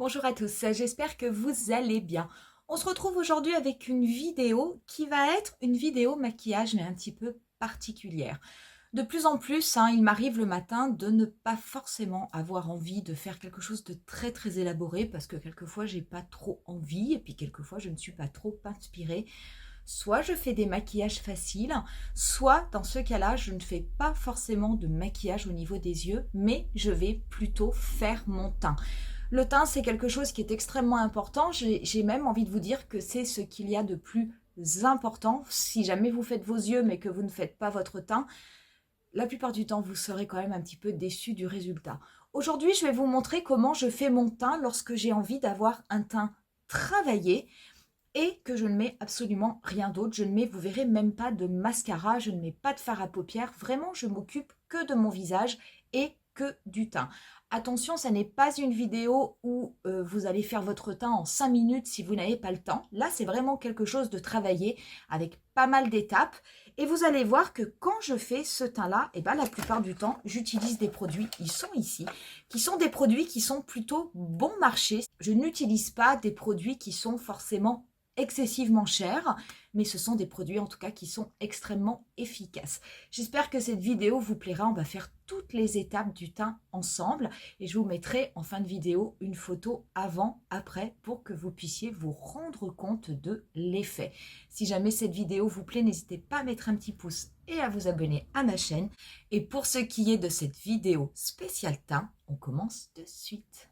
Bonjour à tous, j'espère que vous allez bien. On se retrouve aujourd'hui avec une vidéo qui va être une vidéo maquillage mais un petit peu particulière. De plus en plus, il m'arrive le matin de ne pas forcément avoir envie de faire quelque chose de très élaboré parce que quelquefois j'ai pas trop envie et puis quelquefois je ne suis pas trop inspirée. Soit je fais des maquillages faciles, soit dans ce cas-là, je ne fais pas forcément de maquillage au niveau des yeux, mais je vais plutôt faire mon teint. Le teint, c'est quelque chose qui est extrêmement important. J'ai même envie de vous dire que c'est ce qu'il y a de plus important. Si jamais vous faites vos yeux, mais que vous ne faites pas votre teint, la plupart du temps, vous serez quand même un petit peu déçu du résultat. Aujourd'hui, je vais vous montrer comment je fais mon teint lorsque j'ai envie d'avoir un teint travaillé et que je ne mets absolument rien d'autre. Je ne mets, vous verrez, même pas de mascara, je ne mets pas de fard à paupières. Vraiment, je m'occupe que de mon visage et que du teint. Attention, ça n'est pas une vidéo où vous allez faire votre teint en 5 minutes si vous n'avez pas le temps. Là, c'est vraiment quelque chose de travaillé avec pas mal d'étapes. Et vous allez voir que quand je fais ce teint-là, la plupart du temps, j'utilise des produits, ils sont ici, qui sont des produits qui sont plutôt bon marché. Je n'utilise pas des produits qui sont forcément excessivement chers, mais ce sont des produits en tout cas qui sont extrêmement efficaces. J'espère que cette vidéo vous plaira. On va faire toutes les étapes du teint ensemble et je vous mettrai en fin de vidéo une photo avant, après pour que vous puissiez vous rendre compte de l'effet. Si jamais cette vidéo vous plaît, n'hésitez pas à mettre un petit pouce et à vous abonner à ma chaîne. Et pour ce qui est de cette vidéo spéciale teint, on commence de suite.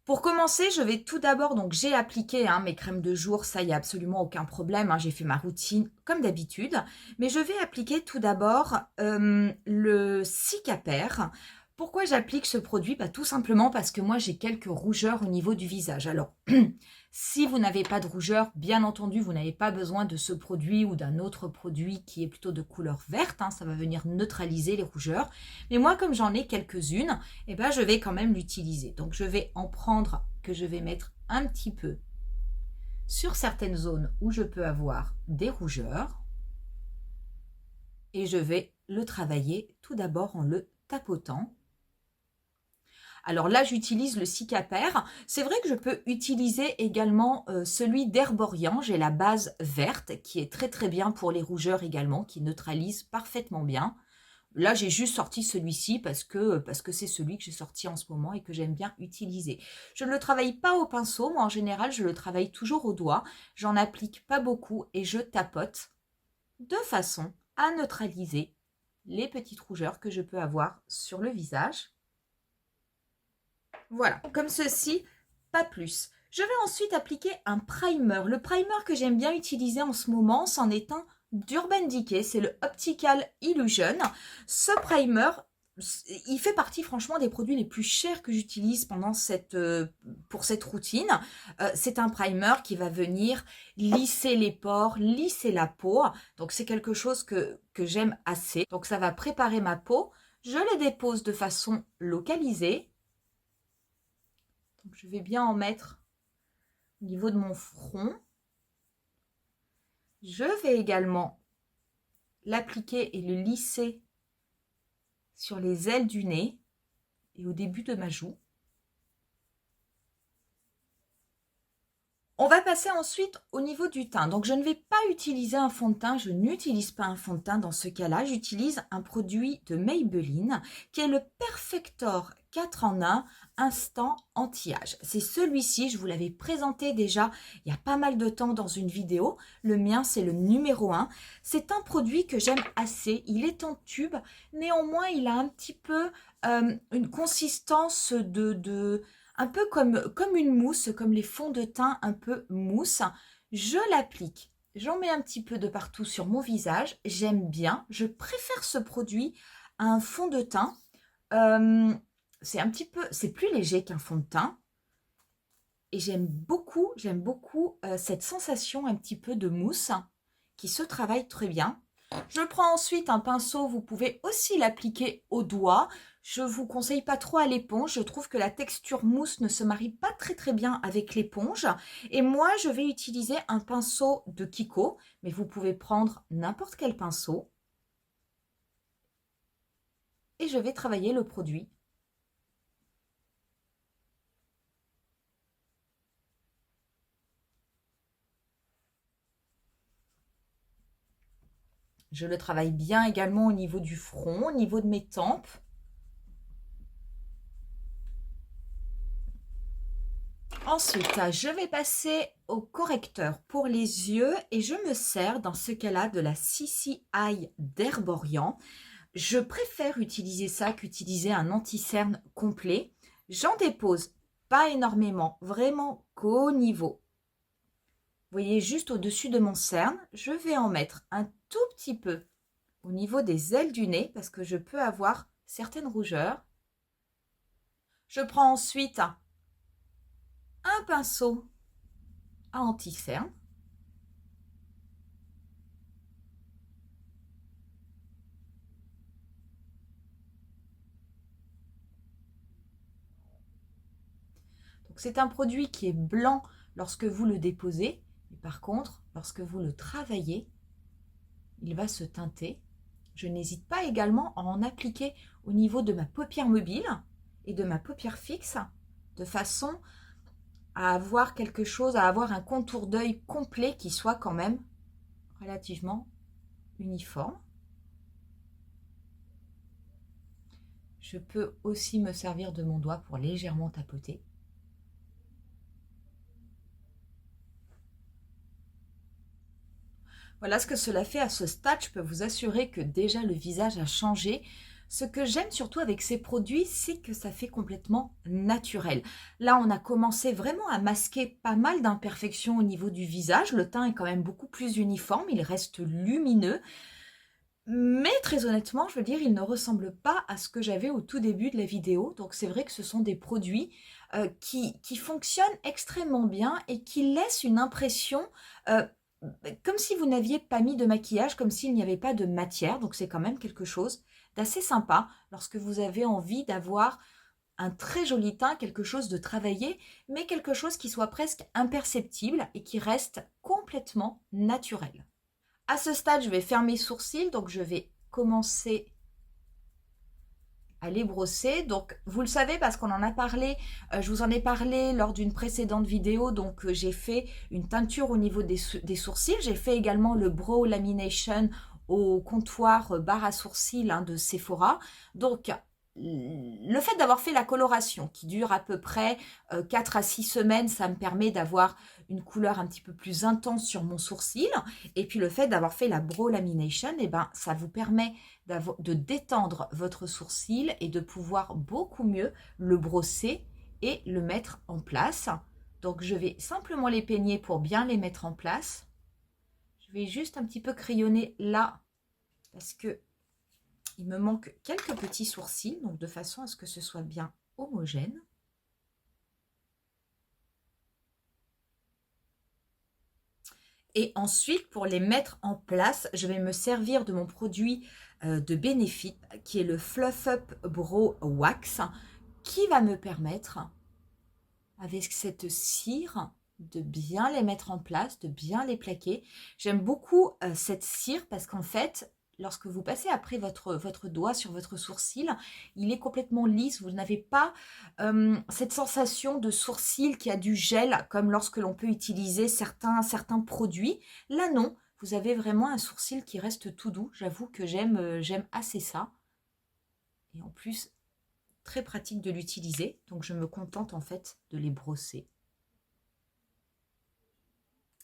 Pour commencer, je vais tout d'abord, donc j'ai appliqué mes crèmes de jour, ça, il n'y a absolument aucun problème, j'ai fait ma routine comme d'habitude, mais je vais appliquer tout d'abord le Cicapair. Pourquoi j'applique ce produit? Tout simplement parce que moi j'ai quelques rougeurs au niveau du visage. Alors, si vous n'avez pas de rougeur, bien entendu, vous n'avez pas besoin de ce produit ou d'un autre produit qui est plutôt de couleur verte, ça va venir neutraliser les rougeurs. Mais moi, comme j'en ai quelques-unes, je vais quand même l'utiliser. Donc, je vais en prendre que je vais mettre un petit peu sur certaines zones où je peux avoir des rougeurs. Et je vais le travailler tout d'abord en le tapotant. Alors là, j'utilise le Cicapair. C'est vrai que je peux utiliser également celui d'Herborian. J'ai la base verte qui est très bien pour les rougeurs également, qui neutralise parfaitement bien. Là, j'ai juste sorti celui-ci parce que c'est celui que j'ai sorti en ce moment et que j'aime bien utiliser. Je ne le travaille pas au pinceau. Moi, en général, je le travaille toujours au doigt. J'en applique pas beaucoup et je tapote de façon à neutraliser les petites rougeurs que je peux avoir sur le visage. Voilà, comme ceci, pas plus. Je vais ensuite appliquer un primer. Le primer que j'aime bien utiliser en ce moment, c'en est un d'Urban Decay, c'est le Optical Illusion. Ce primer, il fait partie franchement des produits les plus chers que j'utilise pour cette routine. C'est un primer qui va venir lisser les pores, lisser la peau. Donc c'est quelque chose que j'aime assez. Donc ça va préparer ma peau. Je le dépose de façon localisée. Donc, je vais bien en mettre au niveau de mon front. Je vais également l'appliquer et le lisser sur les ailes du nez et au début de ma joue. On va passer ensuite au niveau du teint. Donc, je ne vais pas utiliser un fond de teint. Je n'utilise pas un fond de teint dans ce cas-là. J'utilise un produit de Maybelline qui est le Perfector 4 en 1 Instant Anti-Âge. C'est celui-ci, je vous l'avais présenté déjà il y a pas mal de temps dans une vidéo. Le mien, c'est le numéro 1. C'est un produit que j'aime assez. Il est en tube. Néanmoins, il a un petit peu une consistance un peu comme une mousse, comme les fonds de teint un peu mousse. Je l'applique. J'en mets un petit peu de partout sur mon visage. J'aime bien. Je préfère ce produit à un fond de teint. C'est plus léger qu'un fond de teint. Et j'aime beaucoup cette sensation un petit peu de mousse qui se travaille très bien. Je prends ensuite un pinceau, vous pouvez aussi l'appliquer au doigt. Je ne vous conseille pas trop à l'éponge, je trouve que la texture mousse ne se marie pas très bien avec l'éponge. Et moi, je vais utiliser un pinceau de Kiko, mais vous pouvez prendre n'importe quel pinceau. Et je vais travailler le produit. Je le travaille bien également au niveau du front, au niveau de mes tempes. Ensuite, je vais passer au correcteur pour les yeux et je me sers dans ce cas-là de la CC Eye d'Herborian. Je préfère utiliser ça qu'utiliser un anti-cerne complet. J'en dépose pas énormément, vraiment qu'au niveau. Vous voyez, juste au-dessus de mon cerne, je vais en mettre un tout petit peu au niveau des ailes du nez parce que je peux avoir certaines rougeurs. Je prends ensuite un pinceau à anti-cerne. C'est un produit qui est blanc lorsque vous le déposez, mais par contre, lorsque vous le travaillez, il va se teinter. Je n'hésite pas également à en appliquer au niveau de ma paupière mobile et de ma paupière fixe, de façon à avoir quelque chose, à avoir un contour d'œil complet qui soit quand même relativement uniforme. Je peux aussi me servir de mon doigt pour légèrement tapoter. Voilà ce que cela fait à ce stade. Je peux vous assurer que déjà le visage a changé. Ce que j'aime surtout avec ces produits, c'est que ça fait complètement naturel. Là, on a commencé vraiment à masquer pas mal d'imperfections au niveau du visage. Le teint est quand même beaucoup plus uniforme, il reste lumineux. Mais très honnêtement, je veux dire, il ne ressemble pas à ce que j'avais au tout début de la vidéo. Donc c'est vrai que ce sont des produits qui fonctionnent extrêmement bien et qui laissent une impression comme si vous n'aviez pas mis de maquillage, comme s'il n'y avait pas de matière. Donc c'est quand même quelque chose d'assez sympa lorsque vous avez envie d'avoir un très joli teint, quelque chose de travaillé, mais quelque chose qui soit presque imperceptible et qui reste complètement naturel. À ce stade, je vais faire mes sourcils, donc je vais commencer à les brosser. Donc vous le savez parce qu'on en a parlé, je vous en ai parlé lors d'une précédente vidéo. Donc j'ai fait une teinture au niveau des sourcils. J'ai fait également le brow lamination au comptoir barre à sourcils de Sephora. Donc le fait d'avoir fait la coloration qui dure à peu près 4 à 6 semaines, ça me permet d'avoir une couleur un petit peu plus intense sur mon sourcil. Et puis le fait d'avoir fait la brow lamination, eh ben, ça vous permet de détendre votre sourcil et de pouvoir beaucoup mieux le brosser et le mettre en place. Donc je vais simplement les peigner pour bien les mettre en place. Je vais juste un petit peu crayonner là parce que il me manque quelques petits sourcils, donc de façon à ce que ce soit bien homogène. Et ensuite, pour les mettre en place, je vais me servir de mon produit de Benefit, qui est le Fluff Up Brow Wax, qui va me permettre, avec cette cire, de bien les mettre en place, de bien les plaquer. J'aime beaucoup cette cire parce qu'en fait, lorsque vous passez après votre doigt sur votre sourcil, il est complètement lisse. Vous n'avez pas cette sensation de sourcil qui a du gel, comme lorsque l'on peut utiliser certains produits. Là, non. Vous avez vraiment un sourcil qui reste tout doux. J'avoue que j'aime assez ça. Et en plus, très pratique de l'utiliser. Donc, je me contente en fait de les brosser.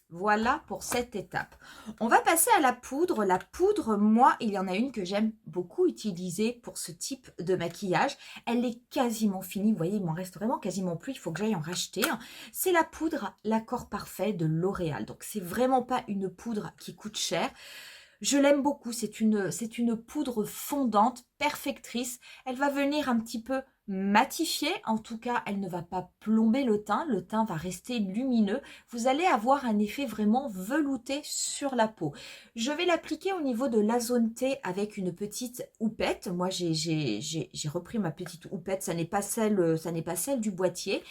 Voilà pour cette étape. On va passer à la poudre. La poudre, moi, il y en a une que j'aime beaucoup utiliser pour ce type de maquillage. Elle est quasiment finie. Vous voyez, il m'en reste vraiment quasiment plus. Il faut que j'aille en racheter. C'est la poudre L'Accord Parfait de L'Oréal. Donc, c'est vraiment pas une poudre qui coûte cher. Je l'aime beaucoup. C'est une poudre fondante, perfectrice. Elle va venir un petit peu matifier. En tout cas, elle ne va pas plomber le teint. Le teint va rester lumineux. Vous allez avoir un effet vraiment velouté sur la peau. Je vais l'appliquer au niveau de la zone T avec une petite houppette. Moi, j'ai repris ma petite houppette. Ça n'est pas celle du boîtier.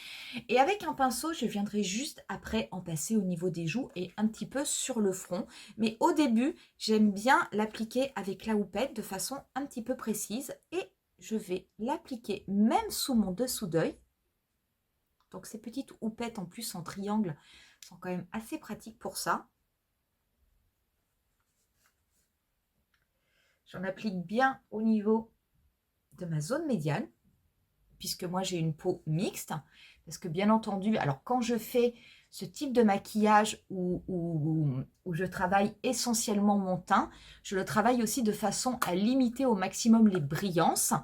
Et avec un pinceau, je viendrai juste après en passer au niveau des joues et un petit peu sur le front. Mais au début, j'aime bien l'appliquer avec la houppette de façon un petit peu précise et je vais l'appliquer même sous mon dessous d'œil. Donc ces petites houpettes en plus en triangle sont quand même assez pratiques pour ça. J'en applique bien au niveau de ma zone médiane, puisque moi j'ai une peau mixte, parce que bien entendu, alors quand je fais ce type de maquillage où je travaille essentiellement mon teint, je le travaille aussi de façon à limiter au maximum les brillances.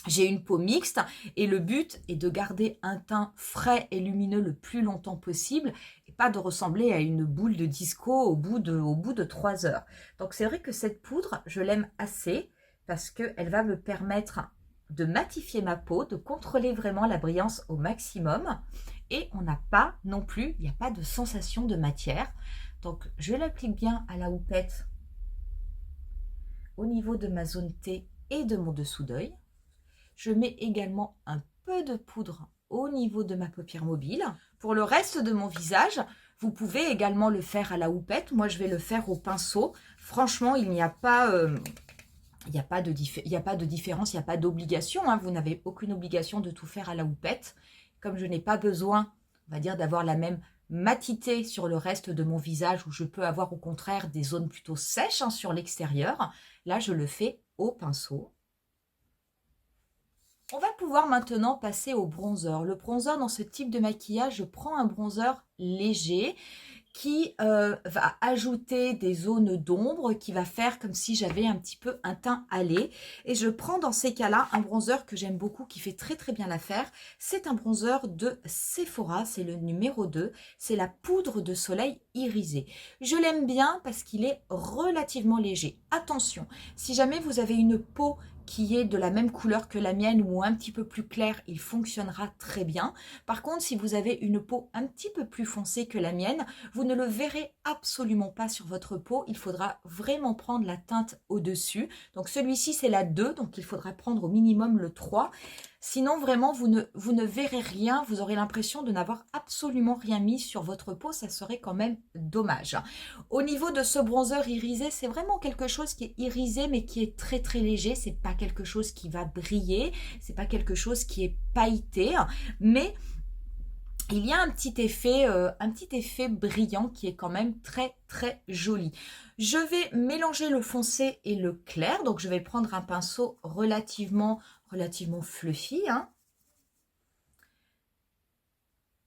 J'ai une peau mixte et le but est de garder un teint frais et lumineux le plus longtemps possible et pas de ressembler à une boule de disco au bout de 3 heures. Donc c'est vrai que cette poudre, je l'aime assez parce qu'elle va me permettre de matifier ma peau, de contrôler vraiment la brillance au maximum et on n'a pas non plus, il n'y a pas de sensation de matière. Donc je l'applique bien à la houppette au niveau de ma zone T et de mon dessous d'œil. Je mets également un peu de poudre au niveau de ma paupière mobile. Pour le reste de mon visage, vous pouvez également le faire à la houppette. Moi, je vais le faire au pinceau. Franchement, il n'y a pas... il n'y a pas de différence, il n'y a pas d'obligation. Hein. Vous n'avez aucune obligation de tout faire à la houppette. Comme je n'ai pas besoin, on va dire, d'avoir la même matité sur le reste de mon visage où je peux avoir au contraire des zones plutôt sèches hein, sur l'extérieur, là, je le fais au pinceau. On va pouvoir maintenant passer au bronzer. Le bronzer, dans ce type de maquillage, je prends un bronzer léger qui va ajouter des zones d'ombre, qui va faire comme si j'avais un petit peu un teint hâlé. Et je prends dans ces cas-là un bronzer que j'aime beaucoup, qui fait très très bien l'affaire. C'est un bronzer de Sephora, c'est le numéro 2. C'est la poudre de soleil irisée. Je l'aime bien parce qu'il est relativement léger. Attention, si jamais vous avez une peau qui est de la même couleur que la mienne ou un petit peu plus claire, il fonctionnera très bien. Par contre, si vous avez une peau un petit peu plus foncée que la mienne, vous ne le verrez absolument pas sur votre peau. Il faudra vraiment prendre la teinte au-dessus. Donc celui-ci, c'est la 2, donc il faudra prendre au minimum le 3. Sinon, vraiment, vous ne verrez rien. Vous aurez l'impression de n'avoir absolument rien mis sur votre peau. Ça serait quand même dommage. Au niveau de ce bronzer irisé, c'est vraiment quelque chose qui est irisé, mais qui est très très léger. C'est pas quelque chose qui va briller. C'est pas quelque chose qui est pailleté. Mais il y a un petit effet brillant qui est quand même très très joli. Je vais mélanger le foncé et le clair. Donc je vais prendre un pinceau relativement fluffy. Hein,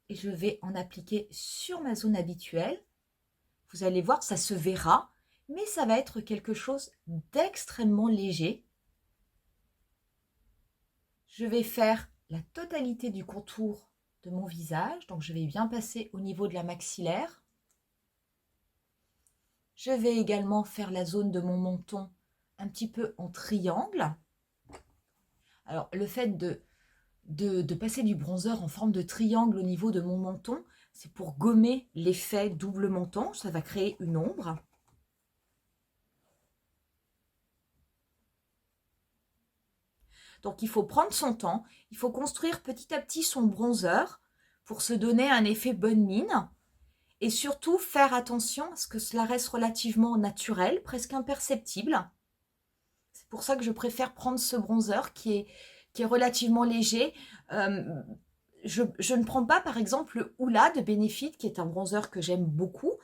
et je vais en appliquer sur ma zone habituelle. Vous allez voir, ça se verra, mais ça va être quelque chose d'extrêmement léger. Je vais faire la totalité du contour de mon visage. Donc, je vais bien passer au niveau de la maxillaire. Je vais également faire la zone de mon menton un petit peu en triangle. Alors, le fait de passer du bronzer en forme de triangle au niveau de mon menton, c'est pour gommer l'effet double menton. Ça va créer une ombre. Donc, il faut prendre son temps. Il faut construire petit à petit son bronzer pour se donner un effet bonne mine. Et surtout, faire attention à ce que cela reste relativement naturel, presque imperceptible. C'est pour ça que je préfère prendre ce bronzer qui est relativement léger. Je ne prends pas, par exemple, le Hoola de Benefit, qui est un bronzer que j'aime beaucoup.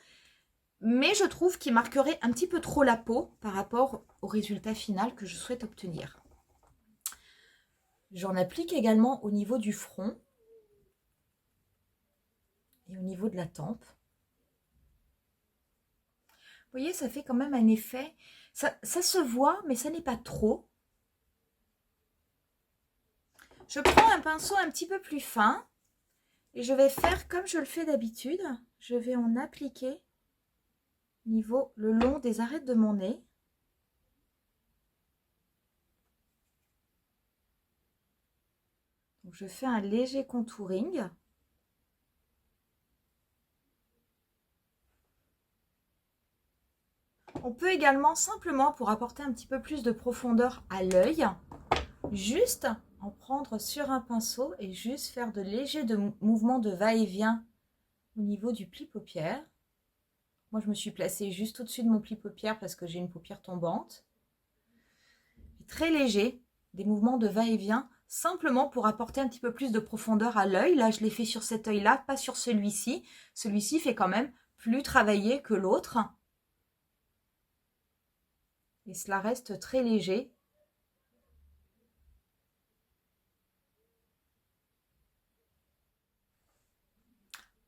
Mais je trouve qu'il marquerait un petit peu trop la peau par rapport au résultat final que je souhaite obtenir. J'en applique également au niveau du front et au niveau de la tempe. Vous voyez, ça fait quand même un effet. Ça se voit, mais ça n'est pas trop. Je prends un pinceau un petit peu plus fin et je vais faire comme je le fais d'habitude. Je vais en appliquer le long des arêtes de mon nez. Donc, je fais un léger contouring. On peut également simplement, pour apporter un petit peu plus de profondeur à l'œil, juste en prendre sur un pinceau et juste faire de légers mouvements de va-et-vient au niveau du pli paupière. Moi, je me suis placée juste au-dessus de mon pli paupière parce que j'ai une paupière tombante. Et très léger, des mouvements de va-et-vient, simplement pour apporter un petit peu plus de profondeur à l'œil. Là, je l'ai fait sur cet œil-là, pas sur celui-ci. Celui-ci fait quand même plus travailler que l'autre. Et cela reste très léger.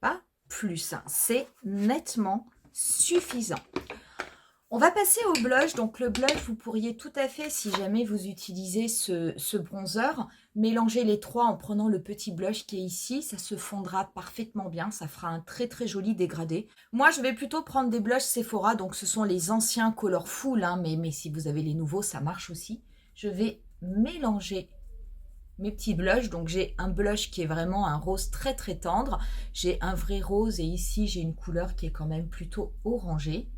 Pas plus, hein. C'est nettement suffisant. On va passer au blush. Donc le blush, vous pourriez tout à fait, si jamais vous utilisez ce bronzer, mélanger les trois en prenant le petit blush qui est ici. Ça se fondra parfaitement bien. Ça fera un très très joli dégradé. Moi, je vais plutôt prendre des blushs Sephora. Donc ce sont les anciens Colorful, hein, mais si vous avez les nouveaux, ça marche aussi. Je vais mélanger mes petits blushs. Donc j'ai un blush qui est vraiment un rose très très tendre. J'ai un vrai rose et ici j'ai une couleur qui est quand même plutôt orangée.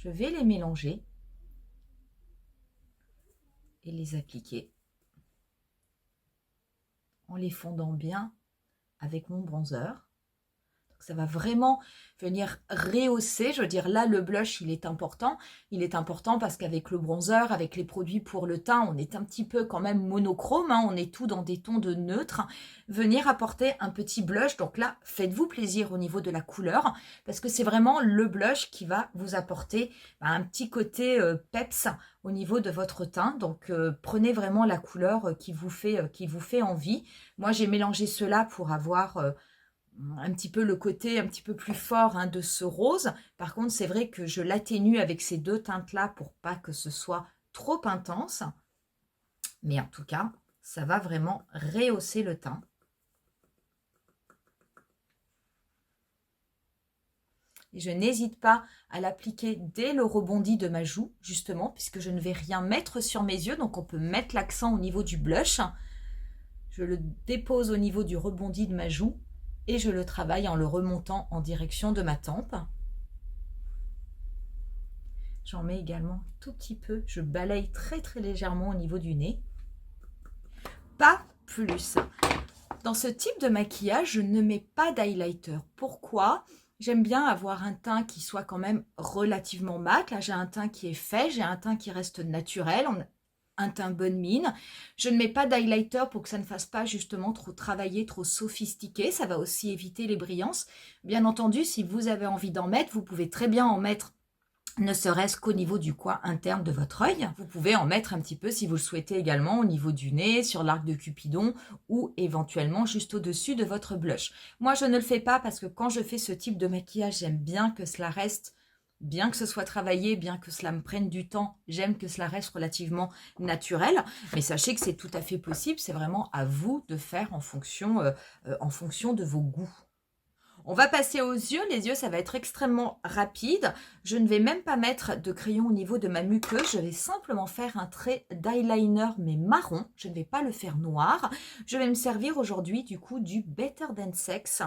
Je vais les mélanger et les appliquer en les fondant bien avec mon bronzer. Ça va vraiment venir rehausser. Je veux dire, là, le blush, il est important. Il est important parce qu'avec le bronzer, avec les produits pour le teint, on est un petit peu quand même monochrome. Hein, on est tout dans des tons de neutre. Venir apporter un petit blush. Donc là, faites-vous plaisir au niveau de la couleur parce que c'est vraiment le blush qui va vous apporter un petit côté peps au niveau de votre teint. Donc, prenez vraiment la couleur qui vous fait envie. Moi, j'ai mélangé cela pour avoir un petit peu le côté un petit peu plus fort, hein, de ce rose. Par contre, c'est vrai que je l'atténue avec ces deux teintes-là pour pas que ce soit trop intense. Mais en tout cas, ça va vraiment rehausser le teint. Et je n'hésite pas à l'appliquer dès le rebondi de ma joue, justement, puisque je ne vais rien mettre sur mes yeux. Donc, on peut mettre l'accent au niveau du blush. Je le dépose au niveau du rebondi de ma joue. Et je le travaille en le remontant en direction de ma tempe. J'en mets également tout petit peu. Je balaye très très légèrement au niveau du nez. Pas plus. Dans ce type de maquillage, je ne mets pas d'highlighter. Pourquoi ? J'aime bien avoir un teint qui soit quand même relativement mat. Là, j'ai un teint qui est fait, j'ai un teint qui reste naturel. Un teint bonne mine. Je ne mets pas d'highlighter pour que ça ne fasse pas justement trop travaillé, trop sophistiqué. Ça va aussi éviter les brillances. Bien entendu, si vous avez envie d'en mettre, vous pouvez très bien en mettre ne serait-ce qu'au niveau du coin interne de votre œil. Vous pouvez en mettre un petit peu si vous le souhaitez également au niveau du nez, sur l'arc de Cupidon ou éventuellement juste au-dessus de votre blush. Moi, je ne le fais pas parce que quand je fais ce type de maquillage, j'aime bien que cela reste, bien que ce soit travaillé, bien que cela me prenne du temps, j'aime que cela reste relativement naturel. Mais sachez que c'est tout à fait possible, c'est vraiment à vous de faire en fonction de vos goûts. On va passer aux yeux. Les yeux, ça va être extrêmement rapide. Je ne vais même pas mettre de crayon au niveau de ma muqueuse. Je vais simplement faire un trait d'eyeliner, mais marron. Je ne vais pas le faire noir. Je vais me servir aujourd'hui, du coup, du Better Than Sex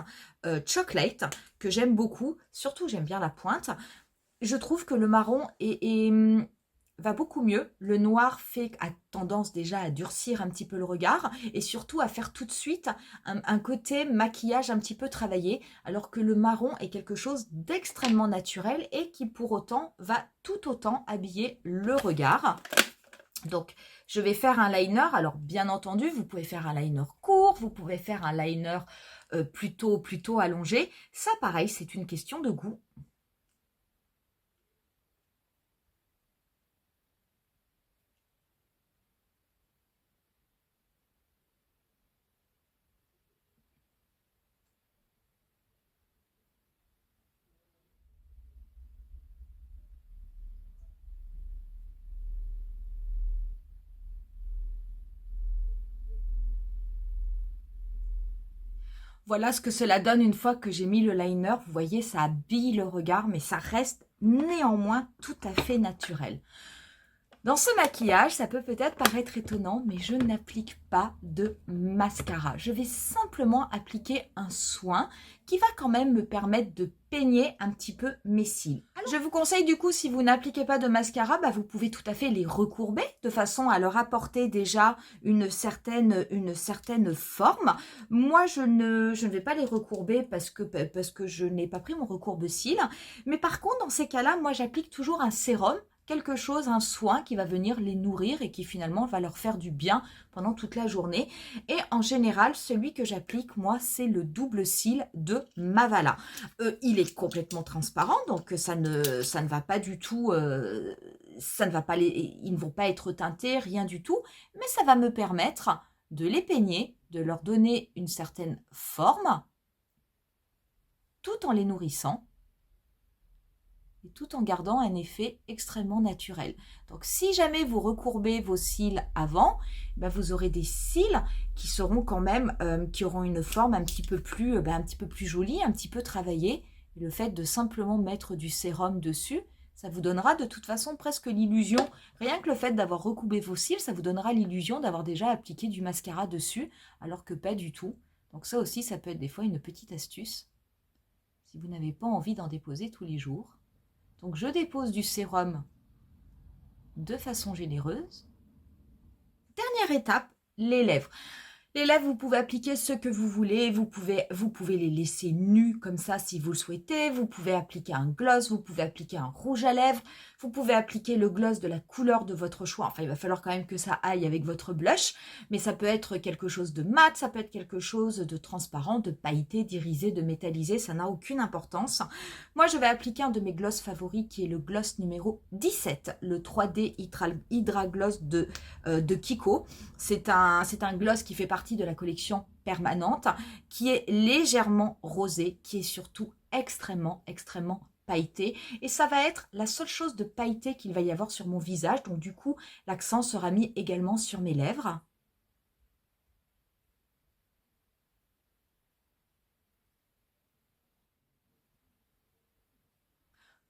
Chocolate, que j'aime beaucoup. Surtout, j'aime bien la pointe. Je trouve que le marron va beaucoup mieux. Le noir a tendance déjà à durcir un petit peu le regard et surtout à faire tout de suite un côté maquillage un petit peu travaillé, alors que le marron est quelque chose d'extrêmement naturel et qui pour autant va tout autant habiller le regard. Donc, je vais faire un liner. Alors, bien entendu, vous pouvez faire un liner court, vous pouvez faire un liner plutôt allongé. Ça, pareil, c'est une question de goût. Voilà ce que cela donne une fois que j'ai mis le liner. Vous voyez, ça habille le regard, mais ça reste néanmoins tout à fait naturel. Dans ce maquillage, ça peut peut-être paraître étonnant, mais je n'applique pas de mascara. Je vais simplement appliquer un soin qui va quand même me permettre de peigner un petit peu mes cils. Alors, je vous conseille du coup, si vous n'appliquez pas de mascara, vous pouvez tout à fait les recourber de façon à leur apporter déjà une certaine forme. Moi, je ne vais pas les recourber parce que je n'ai pas pris mon recourbe-cils. Mais par contre, dans ces cas-là, moi, j'applique toujours un sérum, quelque chose, un soin qui va venir les nourrir et qui finalement va leur faire du bien pendant toute la journée. Et en général, celui que j'applique, moi, c'est le double cil de Mavala. Il est complètement transparent, donc ça ne va pas du tout ça ne va pas ils ne vont pas être teintés, rien du tout, mais ça va me permettre de les peigner, de leur donner une certaine forme, tout en les nourrissant et tout en gardant un effet extrêmement naturel. Donc si jamais vous recourbez vos cils avant, ben vous aurez des cils qui seront quand même, qui auront une forme un petit peu plus jolie, un petit peu travaillée. Et le fait de simplement mettre du sérum dessus, ça vous donnera de toute façon presque l'illusion, rien que le fait d'avoir recourbé vos cils, ça vous donnera l'illusion d'avoir déjà appliqué du mascara dessus, alors que pas du tout. Donc ça aussi, ça peut être des fois une petite astuce, si vous n'avez pas envie d'en déposer tous les jours. Donc je dépose du sérum de façon généreuse. Dernière étape, les lèvres. Les lèvres, vous pouvez appliquer ce que vous voulez. Vous pouvez les laisser nus comme ça si vous le souhaitez. Vous pouvez appliquer un gloss, vous pouvez appliquer un rouge à lèvres. Vous pouvez appliquer le gloss de la couleur de votre choix. Enfin, il va falloir quand même que ça aille avec votre blush. Mais ça peut être quelque chose de mat, ça peut être quelque chose de transparent, de pailleté, d'irisé, de métallisé. Ça n'a aucune importance. Moi, je vais appliquer un de mes gloss favoris qui est le gloss numéro 17, le 3D Hydra Gloss de Kiko. C'est un gloss qui fait partie de la collection permanente, qui est légèrement rosé, qui est surtout extrêmement pailleté. Et ça va être la seule chose de pailleté qu'il va y avoir sur mon visage. Donc du coup, l'accent sera mis également sur mes lèvres.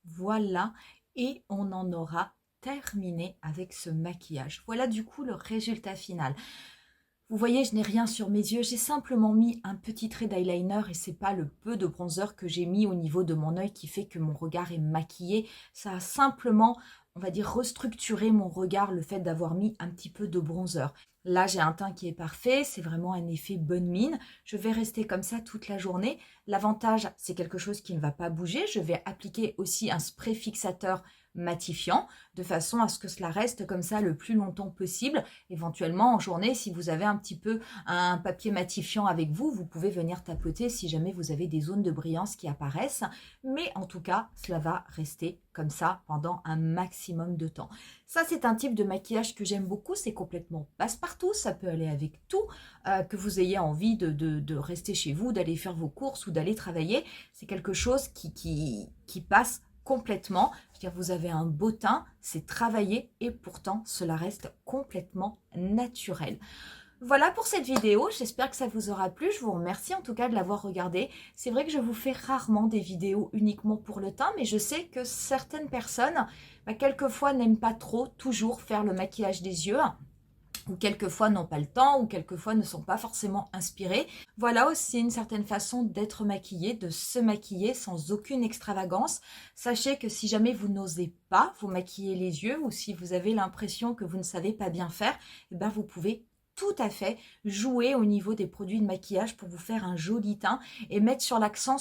Voilà, et on en aura terminé avec ce maquillage. Voilà du coup le résultat final. Vous voyez, je n'ai rien sur mes yeux, j'ai simplement mis un petit trait d'eyeliner et c'est pas le peu de bronzer que j'ai mis au niveau de mon œil qui fait que mon regard est maquillé. Ça a simplement, on va dire, restructuré mon regard, le fait d'avoir mis un petit peu de bronzer. Là, j'ai un teint qui est parfait, c'est vraiment un effet bonne mine. Je vais rester comme ça toute la journée. L'avantage, c'est quelque chose qui ne va pas bouger. Je vais appliquer aussi un spray fixateur matifiant de façon à ce que cela reste comme ça le plus longtemps possible. Éventuellement en journée, si vous avez un petit peu un papier matifiant avec vous, vous pouvez venir tapoter si jamais vous avez des zones de brillance qui apparaissent, mais en tout cas cela va rester comme ça pendant un maximum de temps. Ça, c'est un type de maquillage que j'aime beaucoup, c'est complètement passe-partout, ça peut aller avec tout, que vous ayez envie de rester chez vous, d'aller faire vos courses ou d'aller travailler, c'est quelque chose qui passe complètement. Je veux dire, vous avez un beau teint, c'est travaillé et pourtant cela reste complètement naturel. Voilà pour cette vidéo, j'espère que ça vous aura plu, je vous remercie en tout cas de l'avoir regardé. C'est vrai que je vous fais rarement des vidéos uniquement pour le teint, mais je sais que certaines personnes, quelquefois n'aiment pas trop toujours faire le maquillage des yeux, ou quelquefois n'ont pas le temps, ou quelquefois ne sont pas forcément inspirés. Voilà aussi une certaine façon d'être maquillé, de se maquiller sans aucune extravagance. Sachez que si jamais vous n'osez pas vous maquiller les yeux, ou si vous avez l'impression que vous ne savez pas bien faire, eh bien vous pouvez tout à fait jouer au niveau des produits de maquillage pour vous faire un joli teint et mettre sur l'accent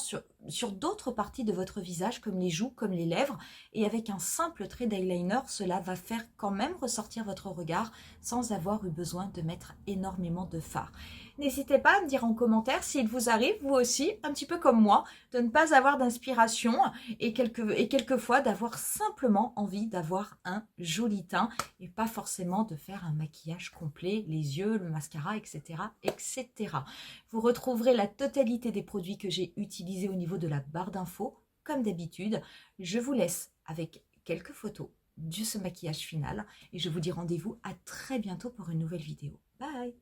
sur d'autres parties de votre visage comme les joues, comme les lèvres, et avec un simple trait d'eyeliner, cela va faire quand même ressortir votre regard sans avoir eu besoin de mettre énormément de fard. N'hésitez pas à me dire en commentaire s'il vous arrive, vous aussi, un petit peu comme moi, de ne pas avoir d'inspiration et quelquefois d'avoir simplement envie d'avoir un joli teint et pas forcément de faire un maquillage complet, les yeux, le mascara, etc., etc. Vous retrouverez la totalité des produits que j'ai utilisés au niveau de la barre d'infos, comme d'habitude. Je vous laisse avec quelques photos de ce maquillage final et je vous dis rendez-vous à très bientôt pour une nouvelle vidéo. Bye!